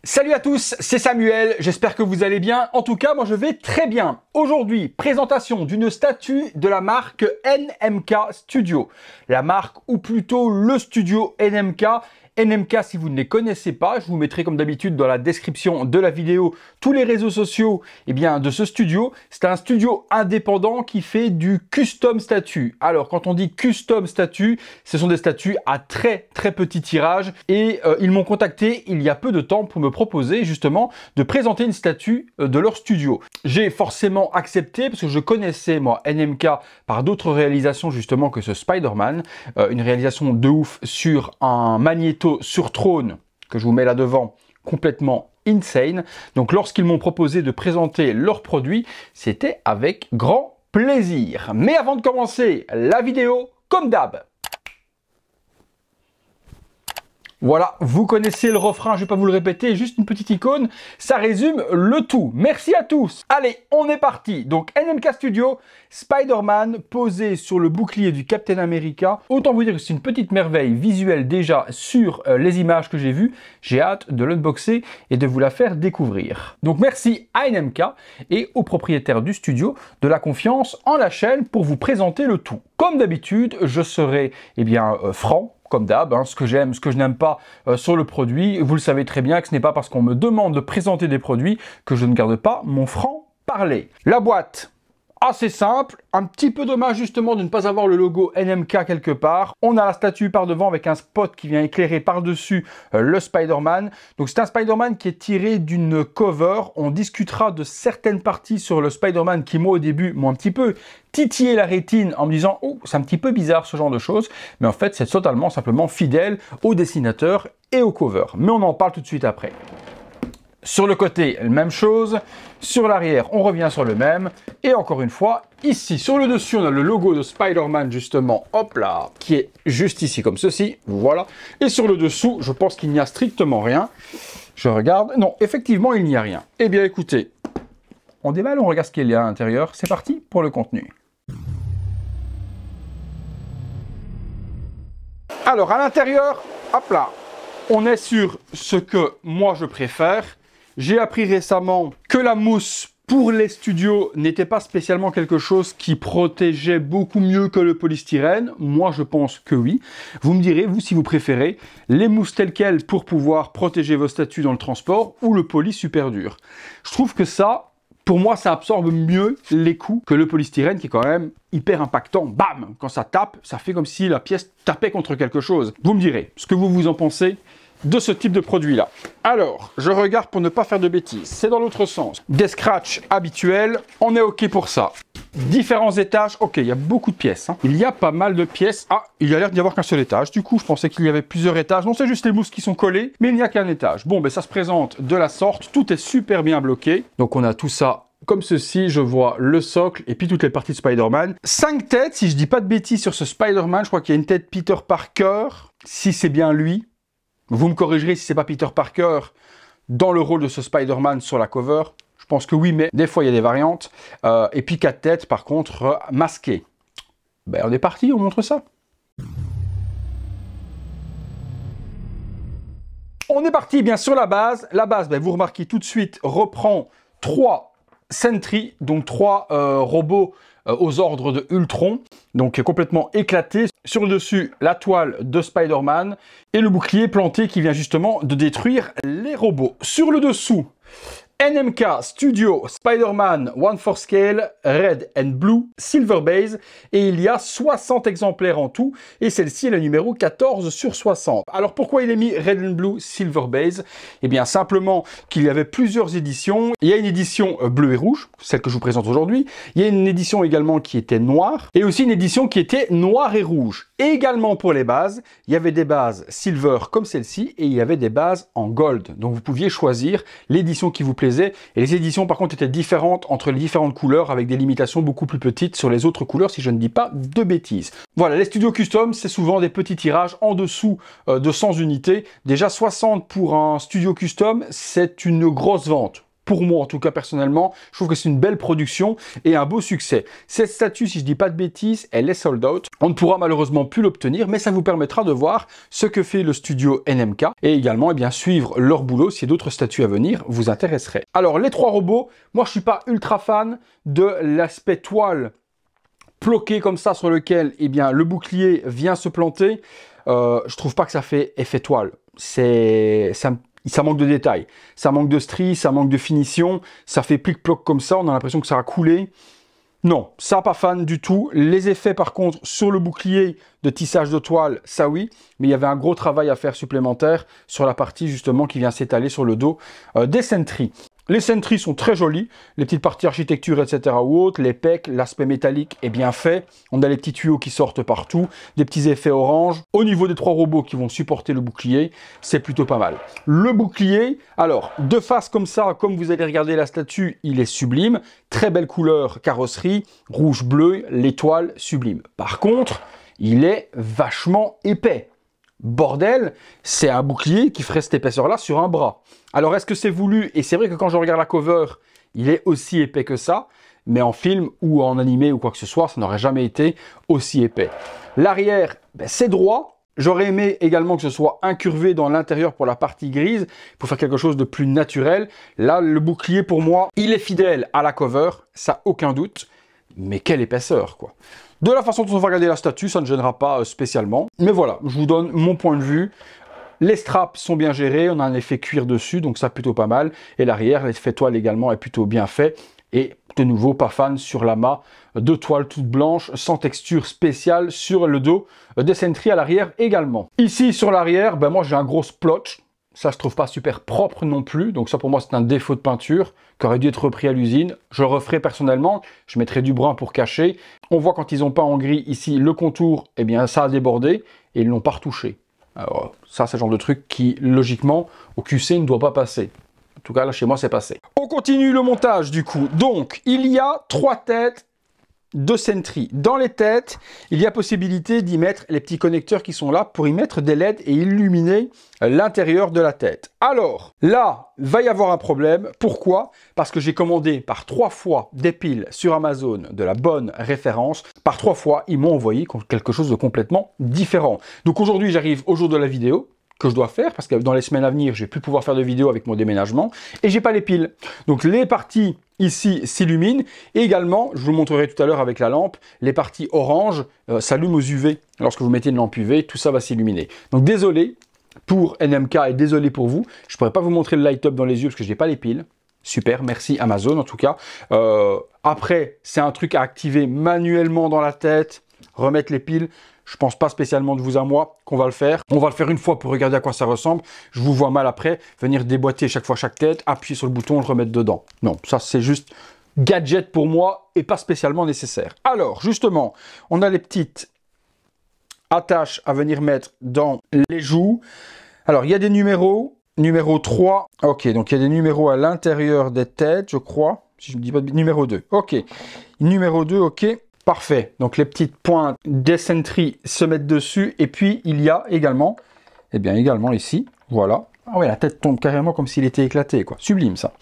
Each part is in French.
Salut à tous, c'est Samuel, j'espère que vous allez bien. En tout cas, moi je vais très bien. Aujourd'hui, présentation d'une statue de la marque NMK Studio. La marque, ou plutôt le studio NMK. NMK, si vous ne les connaissez pas, je vous mettrai comme d'habitude dans la description de la vidéo tous les réseaux sociaux de ce studio. C'est un studio indépendant qui fait du custom statue. Alors, quand on dit custom statue, ce sont des statues à très petit tirage et ils m'ont contacté il y a peu de temps pour me proposer justement de présenter une statue de leur studio. J'ai forcément accepté parce que je connaissais moi NMK par d'autres réalisations justement que ce Spider-Man, une réalisation de ouf sur un magnéto sur trône que je vous mets là devant, complètement insane. Donc lorsqu'ils m'ont proposé de présenter leurs produits, c'était avec grand plaisir. Mais avant de commencer la vidéo, comme d'hab, voilà, vous connaissez le refrain, je ne vais pas vous le répéter, juste une petite icône, ça résume le tout. Merci à tous. Allez, on est parti. Donc NMK Studio, Spider-Man posé sur le bouclier du Captain America. Autant vous dire que c'est une petite merveille visuelle déjà sur les images que j'ai vues. J'ai hâte de l'unboxer et de vous la faire découvrir. Donc merci à NMK et aux propriétaires du studio de la confiance en la chaîne pour vous présenter le tout. Comme d'habitude, je serai franc, comme d'hab, ce que j'aime, ce que je n'aime pas sur le produit. Vous le savez très bien que ce n'est pas parce qu'on me demande de présenter des produits que je ne garde pas mon franc-parler. La boîte, assez simple, un petit peu dommage justement de ne pas avoir le logo NMK quelque part. On a la statue par devant avec un spot qui vient éclairer par-dessus le Spider-Man. Donc c'est un Spider-Man qui est tiré d'une cover. On discutera de certaines parties sur le Spider-Man qui moi au début m'ont un petit peu titillé la rétine en me disant « Oh, c'est un petit peu bizarre ce genre de choses ». Mais en fait c'est totalement simplement fidèle au dessinateur et au cover. Mais on en parle tout de suite après. Sur le côté, même chose. Sur l'arrière, on revient sur le même. Et encore une fois, ici, sur le dessus, on a le logo de Spider-Man, justement, hop là, qui est juste ici, comme ceci. Voilà. Et sur le dessous, je pense qu'il n'y a strictement rien. Je regarde. Non, effectivement, il n'y a rien. Eh bien, écoutez, on déballe, on regarde ce qu'il y a à l'intérieur. C'est parti pour le contenu. Alors, à l'intérieur, hop là, on est sur ce que moi, je préfère. J'ai appris récemment que la mousse pour les studios n'était pas spécialement quelque chose qui protégeait beaucoup mieux que le polystyrène. Moi, je pense que oui. Vous me direz, vous, si vous préférez, les mousses telles quelles pour pouvoir protéger vos statues dans le transport ou le poly super dur. Je trouve que ça, pour moi, ça absorbe mieux les coups que le polystyrène qui est quand même hyper impactant. Bam! Quand ça tape, ça fait comme si la pièce tapait contre quelque chose. Vous me direz ce que vous en pensez de ce type de produit-là. Alors, je regarde pour ne pas faire de bêtises. C'est dans l'autre sens. Des scratchs habituels, on est OK pour ça. Différents étages, OK, il y a beaucoup de pièces. Il y a pas mal de pièces. Ah, il y a l'air d'y avoir qu'un seul étage. Du coup, je pensais qu'il y avait plusieurs étages. Non, c'est juste les mousses qui sont collées, mais il n'y a qu'un étage. Bon, ben ça se présente de la sorte. Tout est super bien bloqué. Donc, on a tout ça comme ceci. Je vois le socle et puis toutes les parties de Spider-Man. 5 têtes, si je dis pas de bêtises sur ce Spider-Man. Je crois qu'il y a une tête Peter Parker, si c'est bien lui. Vous me corrigerez si c'est pas Peter Parker dans le rôle de ce Spider-Man sur la cover. Je pense que oui, mais des fois il y a des variantes. Et puis 4 têtes par contre masquées. Ben on est parti, on montre ça. On est parti bien sur la base. La base, ben, vous remarquez tout de suite, reprend 3 Sentry, donc 3 robots aux ordres de Ultron, donc complètement éclaté. Sur le dessus, la toile de Spider-Man et le bouclier planté qui vient justement de détruire les robots. Sur le dessous, NMK Studio Spider-Man 1/4 Scale Red and Blue Silver Base et il y a 60 exemplaires en tout et celle-ci est la numéro 14 sur 60. Alors pourquoi il est mis Red and Blue Silver Base? Eh bien simplement qu'il y avait plusieurs éditions. Il y a une édition bleu et rouge, celle que je vous présente aujourd'hui. Il y a une édition également qui était noire et aussi une édition qui était noire et rouge. Et également pour les bases, il y avait des bases silver comme celle-ci et il y avait des bases en gold. Donc vous pouviez choisir l'édition qui vous plaisait. Et les éditions par contre étaient différentes entre les différentes couleurs avec des limitations beaucoup plus petites sur les autres couleurs si je ne dis pas de bêtises. Voilà, les studios custom c'est souvent des petits tirages en dessous de 100 unités. Déjà 60 pour un studio custom c'est une grosse vente. Pour moi, en tout cas, personnellement, je trouve que c'est une belle production et un beau succès. Cette statue, si je dis pas de bêtises, elle est sold out. On ne pourra malheureusement plus l'obtenir, mais ça vous permettra de voir ce que fait le studio NMK et également, eh bien, suivre leur boulot si d'autres statues à venir vous intéresseraient. Alors, les 3 robots, moi, je suis pas ultra fan de l'aspect toile bloqué comme ça sur lequel, eh bien, le bouclier vient se planter. Je trouve pas que ça fait effet toile. Ça manque de détails, ça manque de stries, ça manque de finition, ça fait plic-ploc comme ça, on a l'impression que ça a coulé. Non, ça pas fan du tout. Les effets par contre sur le bouclier de tissage de toile, ça oui, mais il y avait un gros travail à faire supplémentaire sur la partie justement qui vient s'étaler sur le dos des Sentry. Les Sentry sont très jolis, les petites parties architecture, etc. ou autres, les pecs, l'aspect métallique est bien fait. On a les petits tuyaux qui sortent partout, des petits effets orange. Au niveau des 3 robots qui vont supporter le bouclier, c'est plutôt pas mal. Le bouclier, alors, de face comme ça, comme vous allez regarder la statue, il est sublime. Très belle couleur carrosserie, rouge-bleu, l'étoile sublime. Par contre, il est vachement épais. Bordel, c'est un bouclier qui ferait cette épaisseur-là sur un bras. Alors, est-ce que c'est voulu? Et c'est vrai que quand je regarde la cover, il est aussi épais que ça, mais en film ou en animé ou quoi que ce soit, ça n'aurait jamais été aussi épais. L'arrière, ben, c'est droit. J'aurais aimé également que ce soit incurvé dans l'intérieur pour la partie grise, pour faire quelque chose de plus naturel. Là, le bouclier, pour moi, il est fidèle à la cover, ça aucun doute. Mais quelle épaisseur, quoi. De la façon dont on va regarder la statue, ça ne gênera pas spécialement. Mais voilà, je vous donne mon point de vue. Les straps sont bien gérés, on a un effet cuir dessus, donc ça plutôt pas mal. Et l'arrière, l'effet toile également est plutôt bien fait. Et de nouveau, pas fan sur l'amas de toile toute blanche, sans texture spéciale sur le dos des Sentry à l'arrière également. Ici, sur l'arrière, ben moi j'ai un gros splotch. Ça se trouve pas super propre non plus, donc ça pour moi c'est un défaut de peinture qui aurait dû être repris à l'usine. Je le referai personnellement, je mettrai du brun pour cacher. On voit quand ils ont peint en gris ici le contour, eh bien ça a débordé et ils l'ont pas retouché. Alors ça c'est le genre de truc qui logiquement au QC ne doit pas passer. En tout cas là chez moi c'est passé. On continue le montage du coup. Donc il y a 3 têtes de Sentry. Dans les têtes, il y a possibilité d'y mettre les petits connecteurs qui sont là pour y mettre des LED et illuminer l'intérieur de la tête. Alors, là, va y avoir un problème. Pourquoi? Parce que j'ai commandé par 3 fois des piles sur Amazon de la bonne référence. Par 3 fois, ils m'ont envoyé quelque chose de complètement différent. Donc aujourd'hui, j'arrive au jour de la vidéo que je dois faire parce que dans les semaines à venir, je vais plus pouvoir faire de vidéos avec mon déménagement et j'ai pas les piles. Donc les parties ici s'illuminent et également, je vous montrerai tout à l'heure avec la lampe, les parties orange s'allument aux UV. Lorsque vous mettez une lampe UV, tout ça va s'illuminer. Donc désolé pour NMK et désolé pour vous. Je pourrais pas vous montrer le light up dans les yeux parce que j'ai pas les piles. Super, merci Amazon en tout cas. Après, c'est un truc à activer manuellement dans la tête, remettre les piles. Je pense pas spécialement de vous à moi qu'on va le faire. On va le faire une fois pour regarder à quoi ça ressemble. Je vous vois mal après venir déboîter chaque fois chaque tête, appuyer sur le bouton, le remettre dedans. Non, ça c'est juste gadget pour moi et pas spécialement nécessaire. Alors, justement, on a les petites attaches à venir mettre dans les joues. Alors, il y a des numéros. Numéro 3. Ok, donc il y a des numéros à l'intérieur des têtes, je crois. Si je ne dis pas de... Numéro 2. Ok. Numéro 2, ok. Parfait, donc les petites pointes des Sentry se mettent dessus et puis il y a également, eh bien également ici, voilà. Ah ouais, la tête tombe carrément comme s'il était éclaté, quoi. Sublime ça.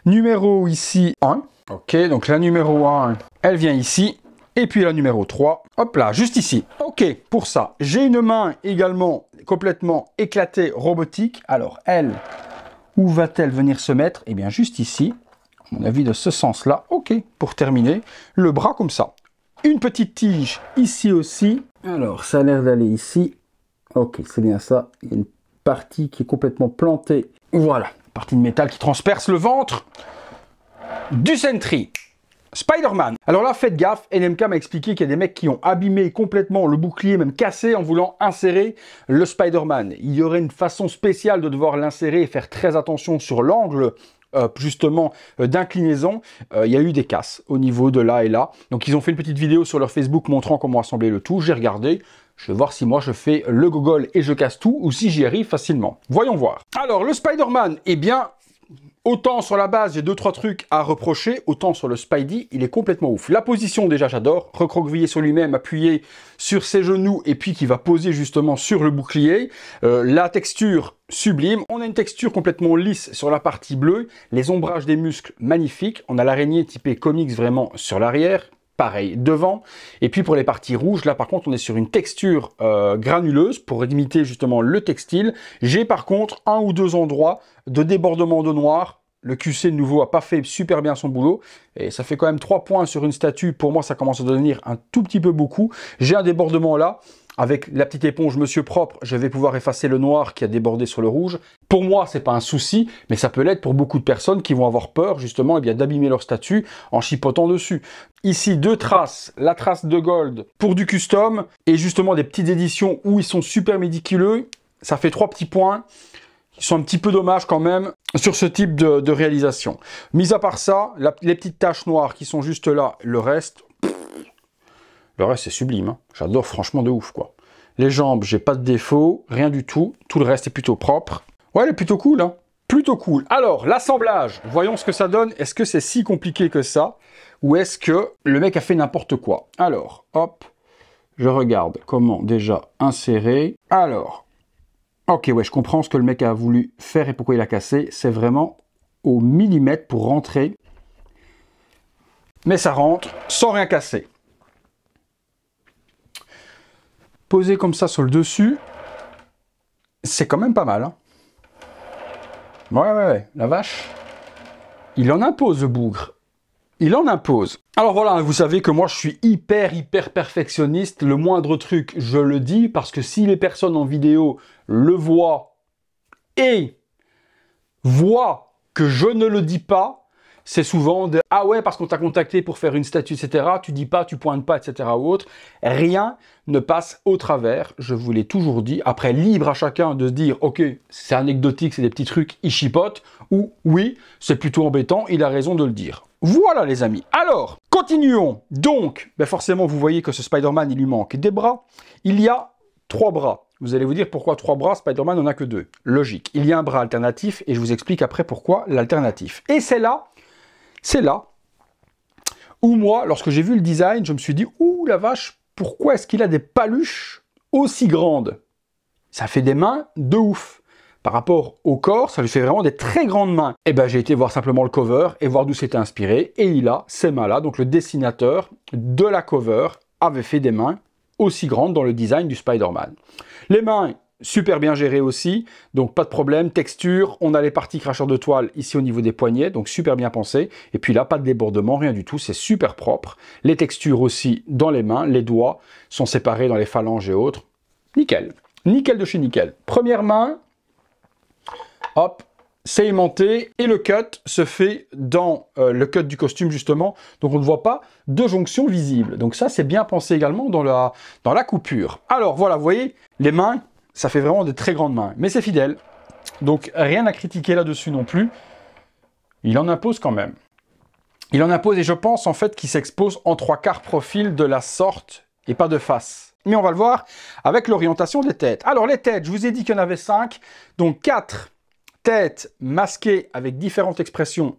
Numéro ici 1, ok, donc la numéro 1, elle vient ici. Et puis la numéro 3, hop là, juste ici. Ok, pour ça, j'ai une main également complètement éclatée robotique. Alors elle, où va-t-elle venir se mettre? Eh bien juste ici, à mon avis de ce sens-là. Ok, pour terminer, le bras comme ça. Une petite tige ici aussi. Alors, ça a l'air d'aller ici. Ok, c'est bien ça. Il y a une partie qui est complètement plantée. Voilà, partie de métal qui transperce le ventre du Sentry. Spider-Man. Alors là, faites gaffe, NMK m'a expliqué qu'il y a des mecs qui ont abîmé complètement le bouclier, même cassé en voulant insérer le Spider-Man. Il y aurait une façon spéciale de devoir l'insérer et faire très attention sur l'angle justement d'inclinaison. Il y a eu des casses au niveau de là et là. Donc ils ont fait une petite vidéo sur leur Facebook montrant comment assembler le tout. J'ai regardé. Je vais voir si moi je fais le gogol et je casse tout ou si j'y arrive facilement. Voyons voir. Alors le Spider-Man, eh bien, Autant sur la base, j'ai 2-3 trucs à reprocher, autant sur le Spidey, il est complètement ouf. La position, déjà, j'adore. Recroquevillé sur lui-même, appuyé sur ses genoux, et puis qui va poser justement sur le bouclier. La texture, sublime. On a une texture complètement lisse sur la partie bleue. Les ombrages des muscles, magnifiques. On a l'araignée typée comics vraiment sur l'arrière. Pareil devant. Et puis pour les parties rouges, là par contre on est sur une texture granuleuse pour imiter justement le textile. J'ai par contre 1 ou 2 endroits de débordement de noir. Le QC de nouveau a pas fait super bien son boulot. Et ça fait quand même 3 points sur une statue. Pour moi ça commence à devenir un tout petit peu beaucoup. J'ai un débordement là. Avec la petite éponge Monsieur Propre, je vais pouvoir effacer le noir qui a débordé sur le rouge. Pour moi, c'est pas un souci, mais ça peut l'être pour beaucoup de personnes qui vont avoir peur, justement, eh bien, d'abîmer leur statue en chipotant dessus. Ici, 2 traces. La trace de gold pour du custom et justement des petites éditions où ils sont super médiculeux. Ça fait 3 petits points qui sont un petit peu dommages quand même sur ce type de réalisation. Mis à part ça, les petites taches noires qui sont juste là, le reste... Le reste, c'est sublime. Hein. J'adore franchement de ouf, quoi. Les jambes, j'ai pas de défaut, rien du tout. Tout le reste est plutôt propre. Ouais, elle est plutôt cool, hein. Plutôt cool. Alors, l'assemblage, voyons ce que ça donne. Est-ce que c'est si compliqué que ça? Ou est-ce que le mec a fait n'importe quoi? Alors, hop, je regarde comment déjà insérer. Alors, ok, ouais, je comprends ce que le mec a voulu faire et pourquoi il a cassé. C'est vraiment au millimètre pour rentrer. Mais ça rentre sans rien casser. Posé comme ça sur le dessus, c'est quand même pas mal. Hein. Ouais, la vache. Il en impose, le bougre. Il en impose. Alors voilà, vous savez que moi, je suis hyper perfectionniste. Le moindre truc, je le dis, parce que si les personnes en vidéo le voient et voient que je ne le dis pas, c'est souvent de « Ah ouais, parce qu'on t'a contacté pour faire une statue, etc. Tu dis pas, tu pointes pas, etc. » ou autre. Rien ne passe au travers. Je vous l'ai toujours dit. Après, libre à chacun de se dire « Ok, c'est anecdotique, c'est des petits trucs, il chipote. » Ou « Oui, c'est plutôt embêtant, il a raison de le dire. » Voilà les amis. Alors, continuons. Donc, ben forcément, vous voyez que ce Spider-Man, il lui manque des bras. Il y a 3 bras. Vous allez vous dire pourquoi 3 bras, Spider-Man n'en a que 2. Logique. Il y a un bras alternatif et je vous explique après pourquoi l'alternatif. Et c'est là où moi, lorsque j'ai vu le design, je me suis dit « Ouh la vache, pourquoi est-ce qu'il a des paluches aussi grandes ?» Ça fait des mains de ouf. Par rapport au corps, ça lui fait vraiment des très grandes mains. Et ben j'ai été voir simplement le cover et voir d'où c'était inspiré. Et il a ces mains-là. Donc le dessinateur de la cover avait fait des mains aussi grandes dans le design du Spider-Man. Les mains, super bien gérées aussi, donc pas de problème. Texture, on a les parties cracheurs de toile ici au niveau des poignets, donc super bien pensé. Et puis là, pas de débordement, rien du tout, c'est super propre. Les textures aussi dans les mains, les doigts sont séparés dans les phalanges et autres. Nickel. Nickel de chez nickel. Première main, hop, c'est aimanté et le cut se fait dans le cut du costume justement, donc on ne voit pas de jonction visible. Donc ça, c'est bien pensé également dans la coupure. Alors voilà, vous voyez, les mains, ça fait vraiment de très grandes mains, mais c'est fidèle. Donc rien à critiquer là-dessus non plus. Il en impose quand même. Il en impose et je pense en fait qu'il s'expose en 3/4 profil de la sorte et pas de face. Mais on va le voir avec l'orientation des têtes. Alors les têtes, je vous ai dit qu'il y en avait 5, donc 4 têtes masquées avec différentes expressions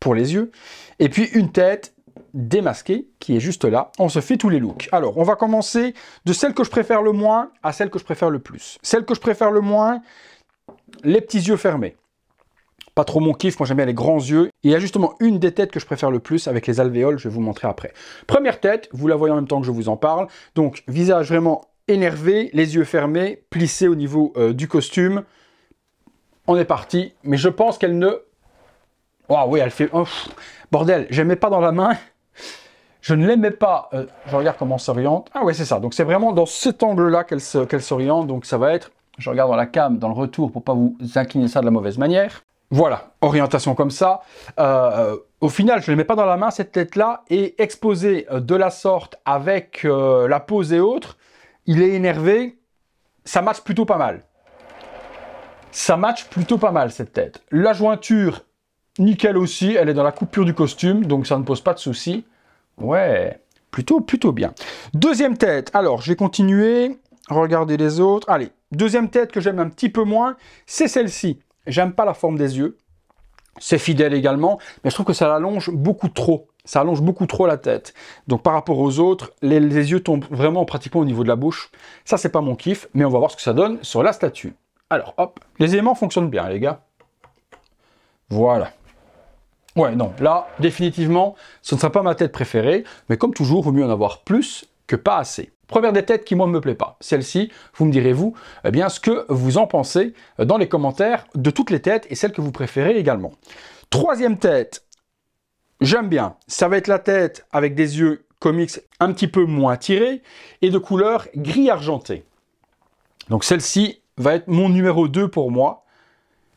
pour les yeux, et puis une tête démasquée qui est juste là. On se fait tous les looks. Alors, on va commencer de celle que je préfère le moins à celle que je préfère le plus. Celle que je préfère le moins, les petits yeux fermés. Pas trop mon kiff, moi j'aime bien les grands yeux. Et il y a justement une des têtes que je préfère le plus avec les alvéoles, je vais vous montrer après. Première tête, vous la voyez en même temps que je vous en parle. Donc, visage vraiment énervé, les yeux fermés, plissés au niveau du costume. On est parti, mais je pense qu'elle ne... Oh oui, elle fait... Oh, bordel, je n'aimais pas dans la main. Je ne l'aimais pas. Je regarde comment on s'oriente. Ah ouais, c'est ça. Donc c'est vraiment dans cet angle-là qu'elle s'oriente. Donc ça va être... Je regarde dans la cam, dans le retour, pour pas vous incliner ça de la mauvaise manière. Voilà, orientation comme ça. Au final, je ne l'aimais pas dans la main, cette tête-là. Et exposée de la sorte avec la pose et autres, il est énervé. Ça match plutôt pas mal. Ça match plutôt pas mal, cette tête. La jointure, nickel aussi. Elle est dans la coupure du costume, donc ça ne pose pas de souci. Ouais, plutôt bien. Deuxième tête. Alors, je vais continuer. Regardez les autres. Allez, deuxième tête que j'aime un petit peu moins, c'est celle-ci. J'aime pas la forme des yeux. C'est fidèle également, mais je trouve que ça l'allonge beaucoup trop. Ça allonge beaucoup trop la tête. Donc par rapport aux autres, les yeux tombent vraiment pratiquement au niveau de la bouche. Ça, c'est pas mon kiff, mais on va voir ce que ça donne sur la statue. Alors, hop, les aimants fonctionnent bien, les gars. Voilà. Ouais, non, là, définitivement, ce ne sera pas ma tête préférée, mais comme toujours, il vaut mieux en avoir plus que pas assez. Première des têtes qui, moi, ne me plaît pas. Celle-ci, vous me direz, vous, eh bien, ce que vous en pensez dans les commentaires de toutes les têtes et celles que vous préférez également. Troisième tête, j'aime bien. Ça va être la tête avec des yeux comics un petit peu moins tirés et de couleur gris argenté. Donc, celle-ci va être mon numéro 2 pour moi,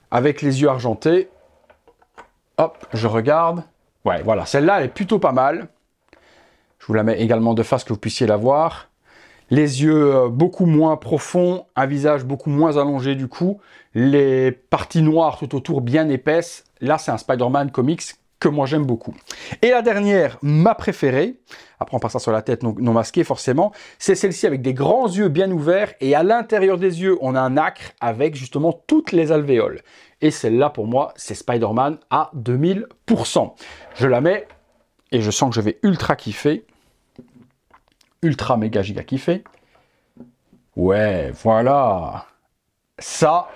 avec les yeux argentés. Hop, je regarde. Ouais, voilà, celle-là, elle est plutôt pas mal. Je vous la mets également de face que vous puissiez la voir. Les yeux beaucoup moins profonds, un visage beaucoup moins allongé du coup. Les parties noires tout autour bien épaisses. Là, c'est un Spider-Man comics que moi j'aime beaucoup. Et la dernière, ma préférée, après on passe ça sur la tête non masquée forcément, c'est celle-ci avec des grands yeux bien ouverts et à l'intérieur des yeux, on a un acre avec justement toutes les alvéoles. Et celle-là, pour moi, c'est Spider-Man à 2000%. Je la mets et je sens que je vais ultra kiffer. Ultra méga giga kiffer. Ouais, voilà. Ça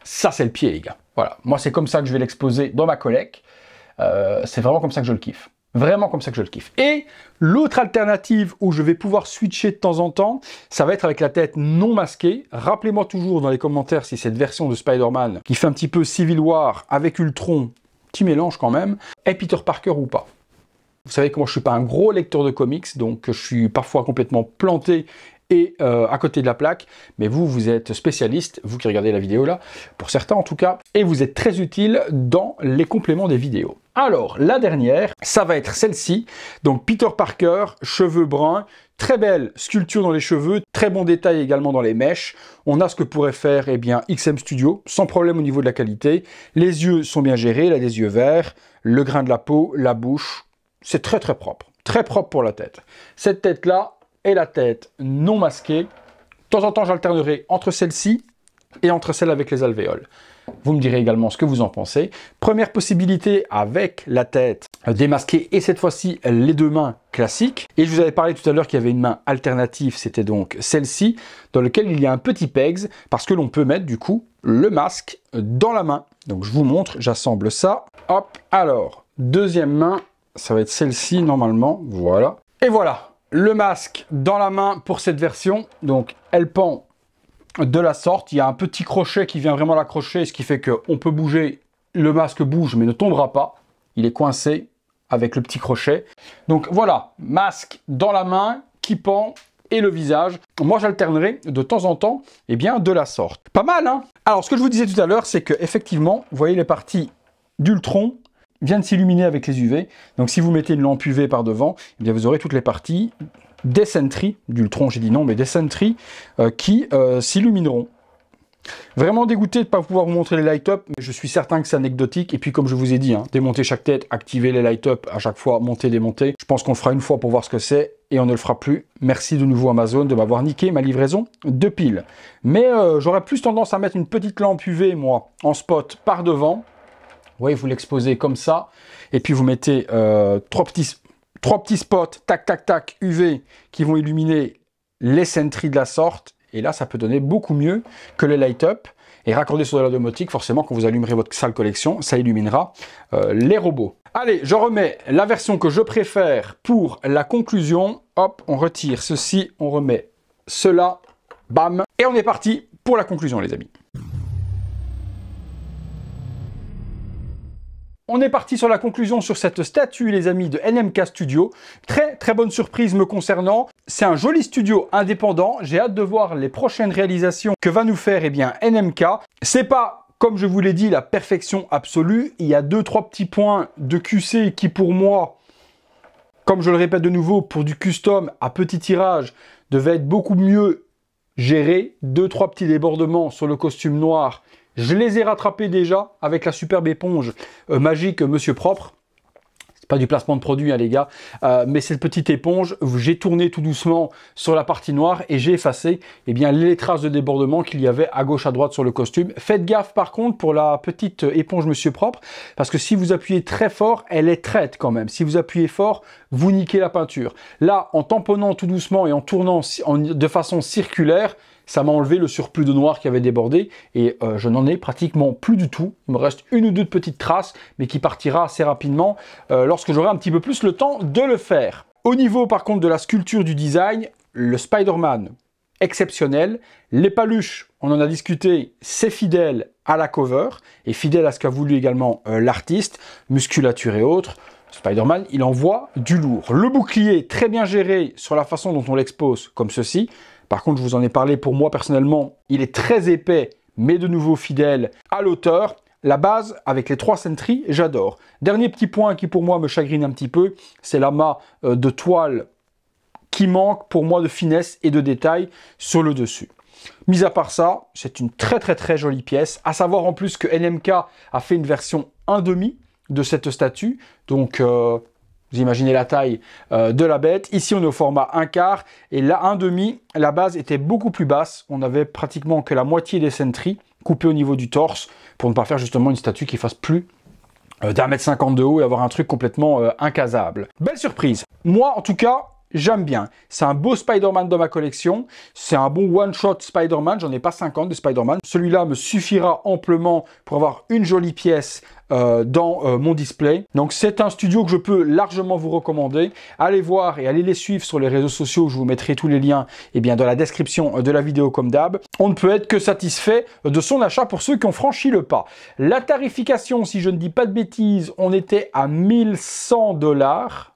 c'est le pied, les gars. Voilà. Moi, c'est comme ça que je vais l'exposer dans ma collecte. C'est vraiment comme ça que je le kiffe. Vraiment comme ça que je le kiffe. Et l'autre alternative où je vais pouvoir switcher de temps en temps, ça va être avec la tête non masquée. Rappelez-moi toujours dans les commentaires si cette version de Spider-Man qui fait un petit peu Civil War avec Ultron, petit mélange quand même, est Peter Parker ou pas. Vous savez que moi je suis pas un gros lecteur de comics, donc je suis parfois complètement planté et à côté de la plaque, mais vous êtes spécialiste, vous qui regardez la vidéo là, pour certains en tout cas, et vous êtes très utile dans les compléments des vidéos. Alors, la dernière, ça va être celle-ci, donc Peter Parker, cheveux bruns, très belle sculpture dans les cheveux, très bon détail également dans les mèches. On a ce que pourrait faire eh bien, XM Studio, sans problème au niveau de la qualité. Les yeux sont bien gérés, il a des yeux verts, le grain de la peau, la bouche, c'est très propre pour la tête. Cette tête-là, et la tête non masquée. De temps en temps, j'alternerai entre celle-ci et entre celle avec les alvéoles. Vous me direz également ce que vous en pensez. Première possibilité avec la tête démasquée et cette fois-ci les deux mains classiques. Et je vous avais parlé tout à l'heure qu'il y avait une main alternative, c'était donc celle-ci, dans laquelle il y a un petit pegs parce que l'on peut mettre du coup le masque dans la main. Donc je vous montre, j'assemble ça. Hop, alors, deuxième main, ça va être celle-ci normalement, voilà. Et voilà. Le masque dans la main pour cette version, donc elle pend de la sorte, il y a un petit crochet qui vient vraiment l'accrocher, ce qui fait qu'on peut bouger, le masque bouge mais ne tombera pas, il est coincé avec le petit crochet. Donc voilà, masque dans la main qui pend et le visage. Moi j'alternerai de temps en temps eh bien, de la sorte. Pas mal hein. Alors ce que je vous disais tout à l'heure, c'est que effectivement, vous voyez les parties d'Ultron vient de s'illuminer avec les UV. Donc si vous mettez une lampe UV par devant, eh bien vous aurez toutes les parties des Sentry, d'Ultron j'ai dit non, mais des Sentry qui s'illumineront. Vraiment dégoûté de ne pas pouvoir vous montrer les light-up, mais je suis certain que c'est anecdotique. Et puis comme je vous ai dit, hein, démonter chaque tête, activer les light-up à chaque fois, monter, démonter. Je pense qu'on le fera une fois pour voir ce que c'est et on ne le fera plus. Merci de nouveau Amazon de m'avoir niqué ma livraison de piles. Mais j'aurais plus tendance à mettre une petite lampe UV, moi, en spot par devant. Oui, vous l'exposez comme ça, et puis vous mettez trois petits spots, tac, tac, tac, UV, qui vont illuminer les Sentry de la sorte, et là, ça peut donner beaucoup mieux que les light-up, et raccordé sur de la domotique, forcément, quand vous allumerez votre salle collection, ça illuminera les robots. Allez, je remets la version que je préfère pour la conclusion. Hop, on retire ceci, on remet cela, bam, et on est parti pour la conclusion, les amis. On est parti sur la conclusion sur cette statue, les amis, de NMK Studio. Très bonne surprise me concernant. C'est un joli studio indépendant. J'ai hâte de voir les prochaines réalisations que va nous faire eh bien, NMK. C'est pas, comme je vous l'ai dit, la perfection absolue. Il y a 2-3 petits points de QC qui, pour moi, comme je le répète de nouveau, pour du custom à petit tirage, devaient être beaucoup mieux gérés. 2-3 petits débordements sur le costume noir. Je les ai rattrapés déjà avec la superbe éponge magique Monsieur Propre. Pas du placement de produit, hein, les gars, mais cette petite éponge, j'ai tourné tout doucement sur la partie noire et j'ai effacé eh bien, les traces de débordement qu'il y avait à gauche, à droite sur le costume. Faites gaffe par contre pour la petite éponge Monsieur Propre, parce que si vous appuyez très fort, elle est traite quand même. Si vous appuyez fort, vous niquez la peinture. Là, en tamponnant tout doucement et en tournant de façon circulaire, ça m'a enlevé le surplus de noir qui avait débordé et je n'en ai pratiquement plus du tout. Il me reste une ou deux petites traces, mais qui partira assez rapidement lorsque j'aurai un petit peu plus le temps de le faire. Au niveau par contre de la sculpture du design, le Spider-Man, exceptionnel. Les paluches, on en a discuté, c'est fidèle à la cover et fidèle à ce qu'a voulu également l'artiste, musculature et autres. Spider-Man, il envoie du lourd. Le bouclier, très bien géré sur la façon dont on l'expose, comme ceci. Par contre, je vous en ai parlé, pour moi personnellement, il est très épais, mais de nouveau fidèle à l'auteur. La base, avec les 3 sentries, j'adore. Dernier petit point qui pour moi me chagrine un petit peu, c'est l'amas de toile qui manque pour moi de finesse et de détail sur le dessus. Mis à part ça, c'est une très jolie pièce. À savoir en plus que NMK a fait une version 1/2 de cette statue. Donc, vous imaginez la taille de la bête. Ici, on est au format 1/4. Et là, 1/2, la base était beaucoup plus basse. On avait pratiquement que la moitié des sentries coupées au niveau du torse pour ne pas faire justement une statue qui fasse plus d'1,50 m de haut et avoir un truc complètement incasable. Belle surprise. Moi, en tout cas, j'aime bien. C'est un beau Spider-Man dans ma collection. C'est un bon one-shot Spider-Man. J'en ai pas 50 de Spider-Man. Celui-là me suffira amplement pour avoir une jolie pièce dans mon display. Donc c'est un studio que je peux largement vous recommander. Allez voir et allez les suivre sur les réseaux sociaux. Je vous mettrai tous les liens dans la description de la vidéo comme d'hab. On ne peut être que satisfait de son achat pour ceux qui ont franchi le pas. La tarification, si je ne dis pas de bêtises, on était à 1100 $.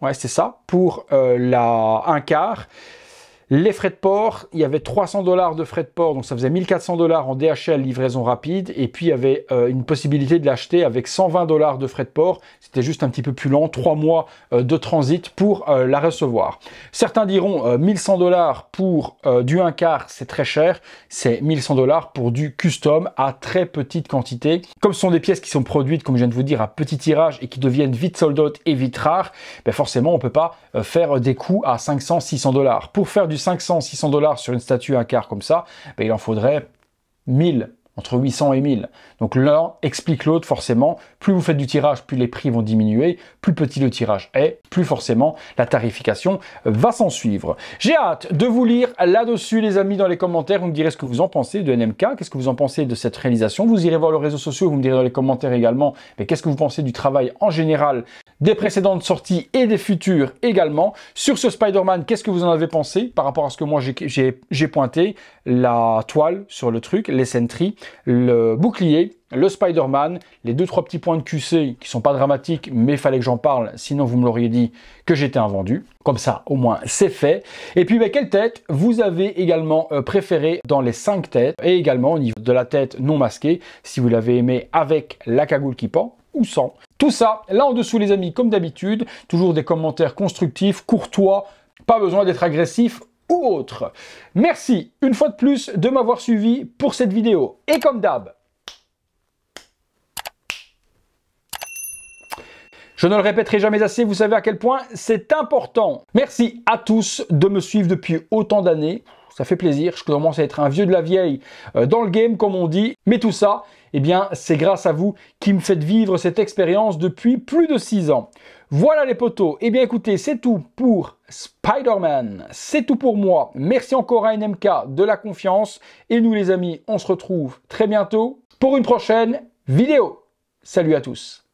Ouais, c'est ça, pour la 1/4. Les frais de port, il y avait 300 $ de frais de port, donc ça faisait 1400 $ en DHL livraison rapide. Et puis il y avait une possibilité de l'acheter avec 120 $ de frais de port. C'était juste un petit peu plus lent, 3 mois de transit pour la recevoir. Certains diront 1100 $ pour du 1/4, c'est très cher. C'est 1100 $ pour du custom à très petite quantité. Comme ce sont des pièces qui sont produites, comme je viens de vous dire, à petit tirage et qui deviennent vite sold out et vite rares, ben forcément on ne peut pas faire des coûts à 500-600 $. Pour faire du 500-600 $ sur une statue 1/4 comme ça, ben il en faudrait 1000, entre 800 et 1000. Donc l'un explique l'autre forcément. Plus vous faites du tirage, plus les prix vont diminuer. Plus petit le tirage est, plus forcément la tarification va s'en suivre. J'ai hâte de vous lire là-dessus, les amis, dans les commentaires. Vous me direz ce que vous en pensez de NMK. Qu'est-ce que vous en pensez de cette réalisation? Vous irez voir les réseaux sociaux. Vous me direz dans les commentaires également. Mais qu'est-ce que vous pensez du travail en général des précédentes sorties et des futures également? Sur ce Spider-Man, qu'est-ce que vous en avez pensé par rapport à ce que moi j'ai pointé? La toile sur le truc, les sentries, le bouclier, le Spider-Man, les 2-3 petits points de QC qui sont pas dramatiques, mais il fallait que j'en parle, sinon vous me l'auriez dit que j'étais invendu. Comme ça, au moins, c'est fait. Et puis, quelle tête vous avez également préféré dans les 5 têtes? Et également au niveau de la tête non masquée, si vous l'avez aimé avec la cagoule qui pend ou sans. Tout ça, là en dessous, les amis, comme d'habitude, toujours des commentaires constructifs, courtois, pas besoin d'être agressif ou autre. Merci une fois de plus de m'avoir suivi pour cette vidéo. Et comme d'hab, je ne le répéterai jamais assez, vous savez à quel point c'est important. Merci à tous de me suivre depuis autant d'années. Ça fait plaisir, je commence à être un vieux de la vieille dans le game, comme on dit. Mais tout ça, eh bien, c'est grâce à vous qui me faites vivre cette expérience depuis plus de 6 ans. Voilà les potos. Eh bien, écoutez, c'est tout pour Spider-Man. C'est tout pour moi. Merci encore à NMK de la confiance. Et nous, les amis, on se retrouve très bientôt pour une prochaine vidéo. Salut à tous.